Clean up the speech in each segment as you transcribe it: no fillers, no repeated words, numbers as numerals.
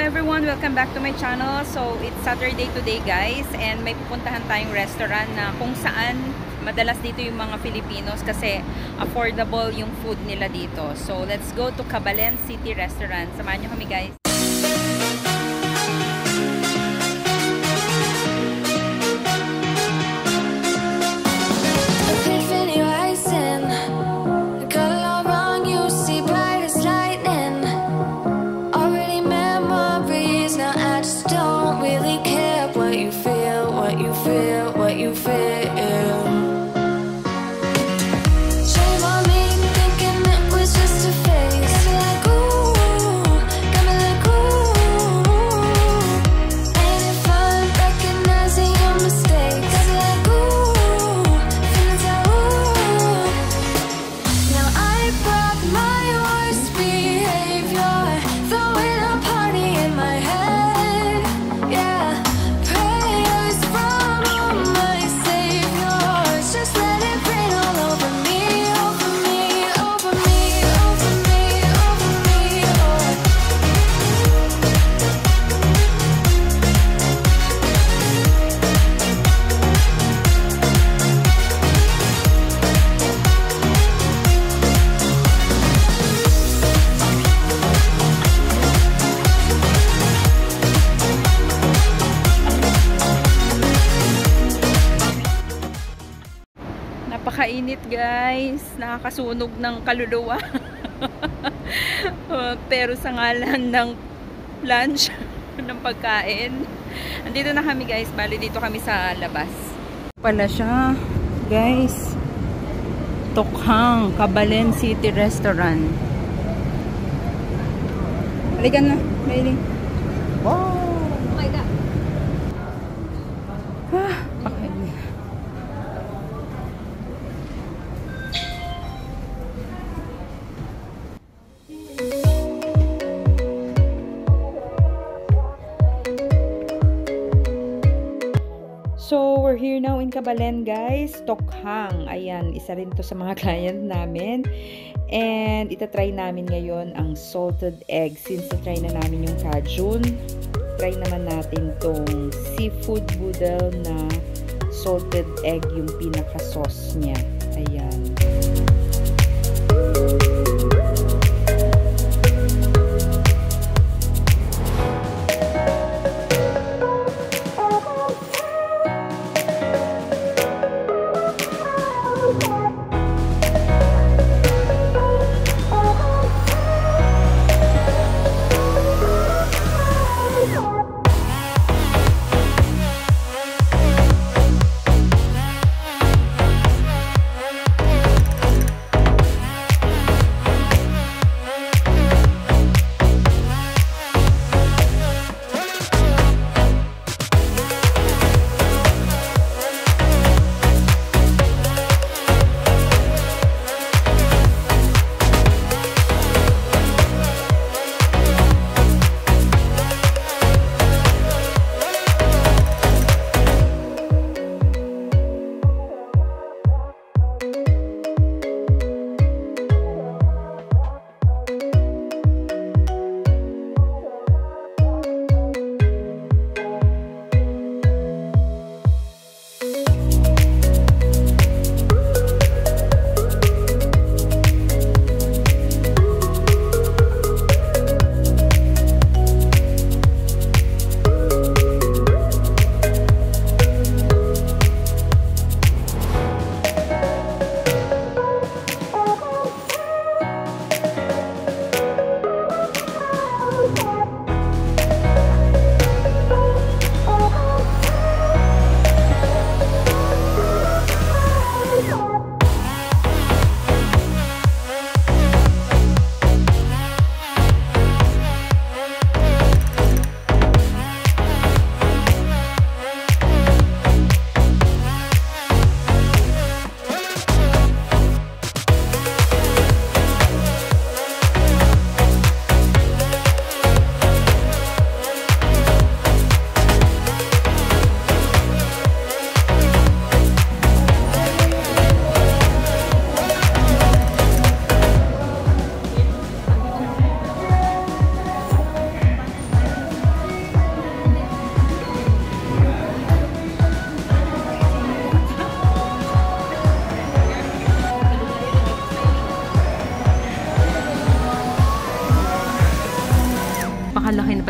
everyone! Welcome back to my channel. So, it's Saturday today guys and may pupuntahan tayong restaurant na kung saan madalas dito yung mga Filipinos kasi affordable yung food nila dito. So, let's go to Cabalen City Restaurant. Samahan nyo kami guys. Napakainit guys, nakakasunog ng kaluluwa. Pero sa ngalan ng lunch ng pagkain, andito na kami guys, bali dito kami sa labas. Pala siya guys, Tokhang Cabalen City Restaurant. Halika na, Mayling. Wow! Oh my God! So, we're here now in Cabalen guys. Tokhang. Ayan, isa rin to sa mga client namin. And itatry namin ngayon ang salted egg. Since na-try na namin yung Cajun, try naman natin tong seafood boodle na salted egg, yung pinaka-sauce niya. Ayan.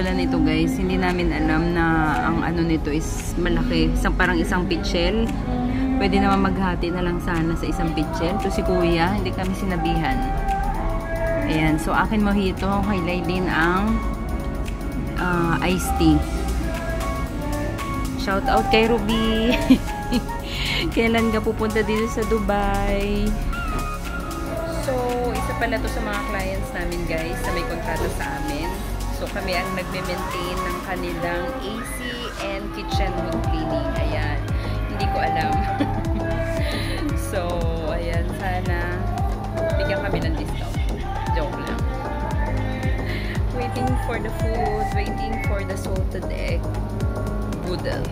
pala nito guys, hindi namin alam na ang ano nito is malaki. Parang isang pitchel. Pwede naman maghati na lang sana sa isang pitchel. So si kuya, hindi kami sinabihan. Ayan, so akin mojito, kay Laylin ang iced tea. Shout out kay Ruby. Kailan ka pupunta dito sa Dubai? So, isa pala to sa mga clients namin guys na may kontrata sa amin. So, kami ang nagme-maintain ng kanilang AC and kitchen hood cleaning. Ayan. Hindi ko alam. So, ayan. Sana bigyan kami ng discount. Joke lang. Waiting for the food. Waiting for the salted egg boodle.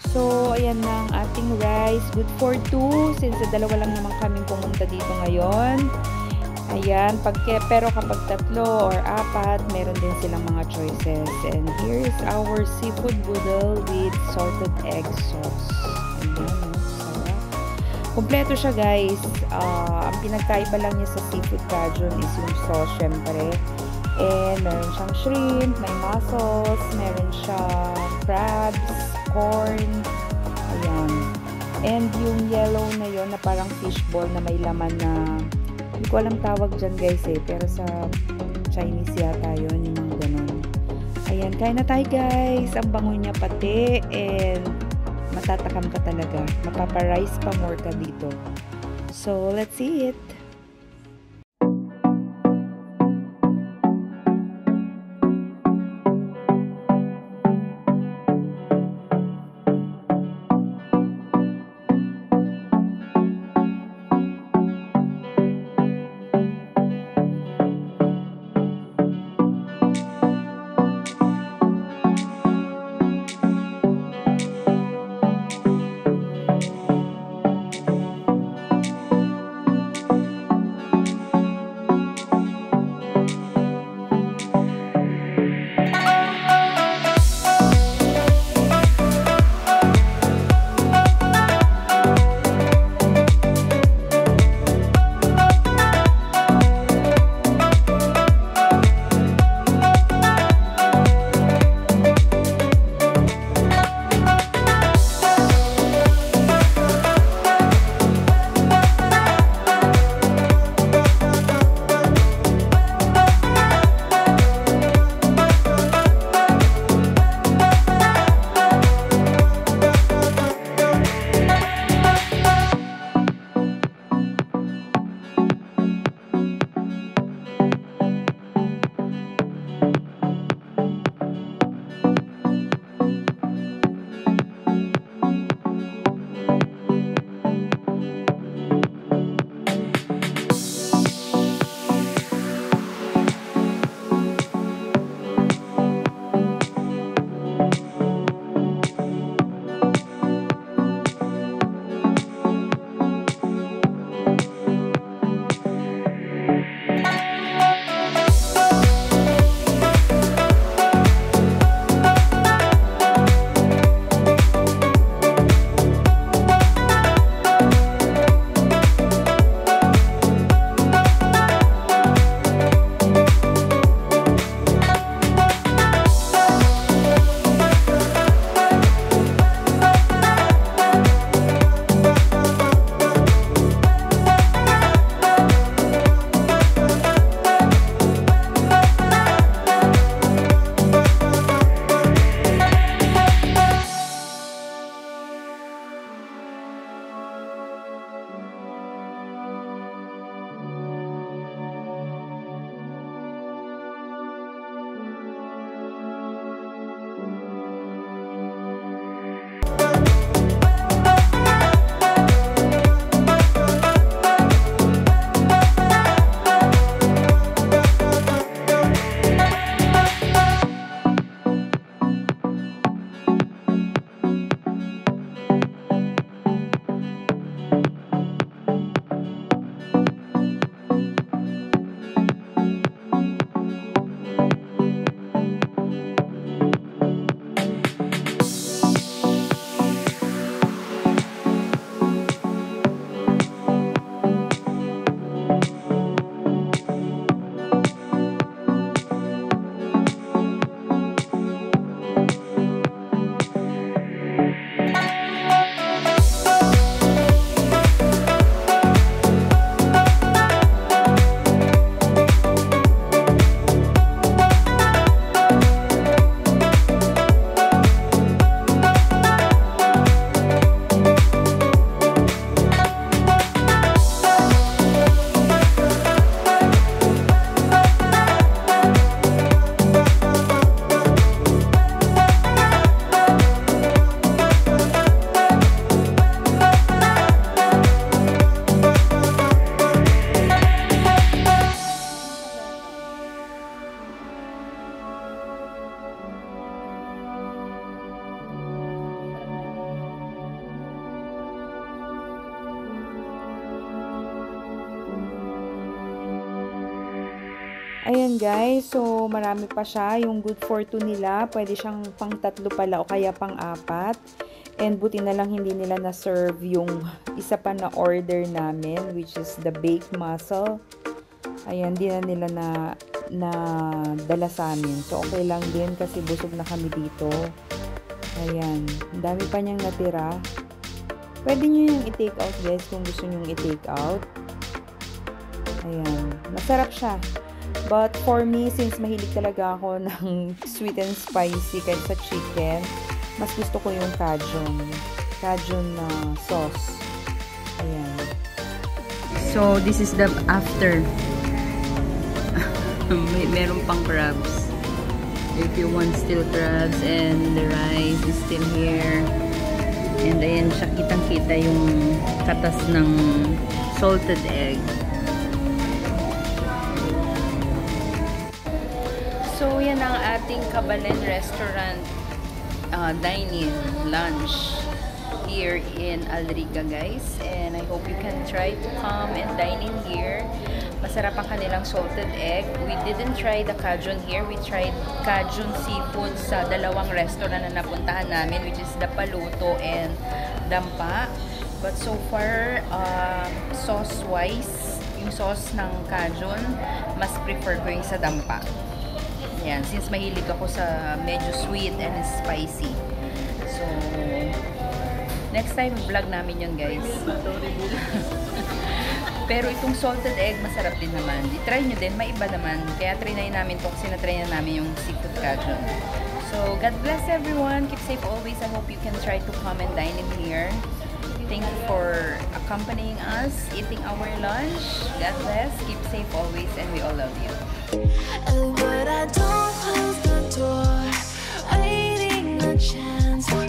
So, ayan na ang ating rice. Good for 2. Since dalawa lang naman kaming pumunta dito ngayon. Ayan. Pero kapag 3 or 4, meron din silang mga choices. And here is our seafood boodle with salted egg sauce. Ayan. Sarap. Kompleto siya guys. Ang pinagkaiba lang niya sa seafood cajun is yung sauce syempre. And meron siyang shrimp, may mussels, meron siyang crabs, corn, ayan. And yung yellow na yon na parang fishball na may laman na, hindi ko alam tawag dyan guys pero sa Chinese yata yun, yung mga ganun. Ayan, kain na tayo guys. Ang bango niya pati, and matatakam ka talaga. Mapaparice pa more ka dito. So, let's see it. Ayan guys, so marami pa siya. Yung good for 2 nila, pwede siyang pang 3 pala o kaya pang 4. And buti na lang hindi nila na-serve yung isa pa na order namin, which is the baked mussel. Ayan, di na nila na dala sa amin. So, okay lang din kasi busog na kami dito. Ayan, ang dami pa niyang natira. Pwede nyo yung i-take out guys kung gusto nyo yung i-take out. Ayan, masarap siya. But for me, since mahilig talaga ako ng sweet and spicy kahit sa chicken, mas gusto ko yung Cajun na sauce. Ayan. So, this is the after. Meron pang crabs. If you want still crabs and the rice is still here. And ayan siya, kitang-kita yung katas ng salted egg. So, yan ang ating Kabalen restaurant dine-in lunch here in Alrica guys, and I hope you can try to come and dine in here. Masarap ang kanilang salted egg. We didn't try the Cajun here. We tried Cajun seafood sa dalawang restaurant na napuntahan namin, which is the Paluto and Dampa. But so far, sauce wise, yung sauce ng Cajun, mas prefer ko yung sa Dampa. Yan, since mahilig ako sa medyo sweet and spicy. So, next time vlog namin yun guys. Pero itong salted egg, masarap din naman. I-try nyo din, maiba naman. Kaya trinay namin ito kasi na-try na namin yung seafood Cajun. So, God bless everyone. Keep safe always. I hope you can try to come and dine in here. Thank you for accompanying us, eating our lunch. God bless. Keep safe always, and we all love you. But I don't close the door, waiting a chance for